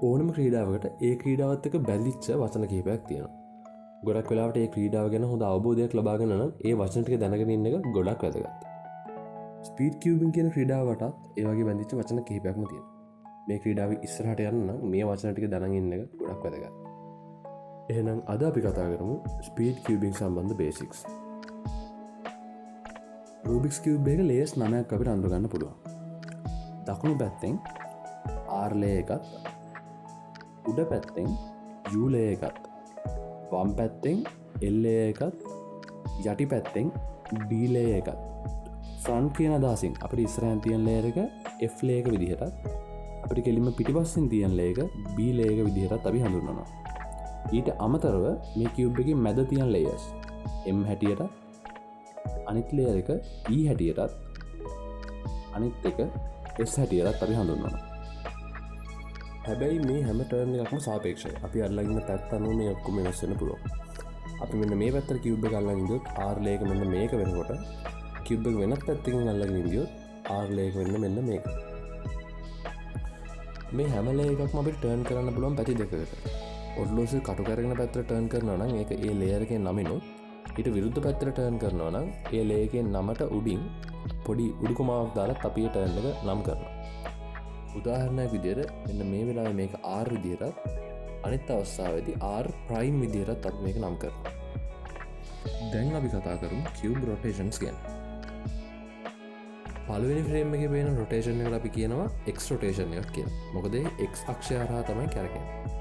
ඕනම ක්‍රීඩාවකට ඒ ක්‍රීඩාවත් එක බැඳිච්ච වචන කිහිපයක් තියෙනවා. ගොඩක් වෙලාවට ඒ ක්‍රීඩාව ගැන හොඳ අවබෝධයක් ලබාගෙන නම් ඒ වචන ටික දැනගෙන ඉන්න එක ගොඩක් වැදගත්. ස්පීඩ් කියුබින් කියන ක්‍රීඩාවටත් ඒ වගේ බැඳිච්ච වචන කිහිපයක්ම තියෙනවා. මේ ක්‍රීඩාව ඉස්සරහට යන්න නම් මේ වචන ටික දැනගෙන ඉන්න එක ගොඩක් වැදගත්. එහෙනම් අද අපි කතා කරමු ස්පීඩ් කියුබින් සම්බන්ධ බේසික්ස්. රූබික්ස් කියුබ් එක ලේයර්ස් 9ක් අපිට අඳුරගන්න පුළුවන්. දකුණු පැත්තෙන් R ලේයර් එකත්, උඩ පැත්තෙන් U ලේයර් එකත්, වම් පැත්තෙන් L ලේයර් එකත්, යටි පැත්තෙන් D ලේයර් එකත්. ෆ්‍රන්ට් කියන අදහසින් අපිට ඉස්සරහින් තියෙන ලේයර් එක F ලේයර් එක විදිහටත්, අපිට කෙලින්ම පිටිපස්සෙන් තියෙන ලේයර් එක B ලේයර් එක විදිහටත් අපි හඳුන්වනවා. ඊට අමතරව මේ කියුබ් එකේ මැද තියෙන ලේයර්ස් M හැටියට, අනිත් ලේයර් එක E හැටියටත්, අනිත් එක S හැටියටත් අපි හඳුන්වනවා. හැබැයි මේ හැම ටර්න් එකක්ම සාපේක්ෂයි. අපි අල්ලගෙන පැත්ත අනුව මේ ඔක්කොම වෙනස් වෙන්න පුළුවන්. අපි මෙන්න මේ පැත්තට කියුබ් එක අල්ලගෙන ඉඳියොත් R ලේයර් එක මෙන්න මේක වෙනකොට කියුබ් එක වෙනත් පැත්තකින් අල්ලගෙන ඉඳියොත් R ලේයර් එක වෙන්න මෙන්න මේක. මේ හැම ලේයර් එකක්ම අපිට ටර්න් කරන්න පුළුවන් පැති දෙකකට. ඔඩ්ලෝසිය කටු කරගෙන පැත්තට ටර්න් කරනවා නම් ඒක ඒ ලේයර් එකේ නමිනුත්, ඊට විරුද්ධ පැත්තට ටර්න් කරනවා නම් ඒ ලේයර් එකේ නමට උඩින් පොඩි උඩුකුමාවක් දාලා අපි ඒ ටර්න් එක නම් කරනවා. උදාහරණයක් විදිහට මෙන්න මේ වෙලාවේ මේක R විදිහටත්, අනිත් අවස්ථාවේදී R ප්‍රයිම් විදිහටත් අපි මේක නම් කරනවා. දැන් අපි කතා කරමු කියුබ් රොටේෂන්ස් ගැන. පළවෙනි ෆ්‍රේම් එකේ පේන රොටේෂන් එකට අපි කියනවා X රොටේෂන් එකක් කියලා. මොකද ඒ X අක්ෂය හරහා තමයි කැරකෙන්නේ.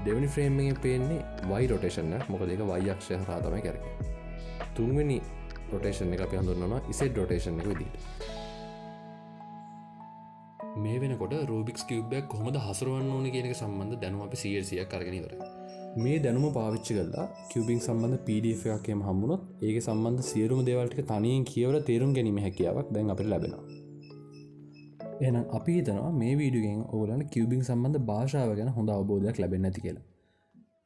දෙවෙනි ෆ්‍රේම් එකේ පේන්නේ Y රොටේෂන් එක. මොකද ඒක Y අක්ෂය හරහා තමයි කැරකෙන්නේ. තුන්වෙනි රොටේෂන් එක අපි හඳුන්වනවා Z රොටේෂන් එක විදිහට. මේ වෙනකොට රූබික්ස් කියුබ් එක කොහොමද හසුරවන්න ඕනේ කියන එක සම්බන්ධ දැනුම අපි 100ක් අරගෙන ඉවරයි. මේ දැනුම පාවිච්චි කරලා කියුබින් සම්බන්ධ PDF එකක් එහෙම හම්බුනොත් ඒකේ සම්බන්ධ සියලුම දේවල් ටික තනියෙන් කියවලා තේරුම් ගැනීම හැකියාවක් දැන් අපිට ලැබෙනවා. එහෙනම් අපි හිතනවා මේ වීඩියෝ එකෙන් ඔයගොල්ලන්ට කියුබින් සම්බන්ධ භාෂාව ගැන හොඳ අවබෝධයක් ලැබෙන්න ඇති කියලා.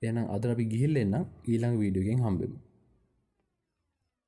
එහෙනම් අද අපි ගිහිල්ලා එන්නම් ඊළඟ වීඩියෝ එකෙන් හම්බෙමු.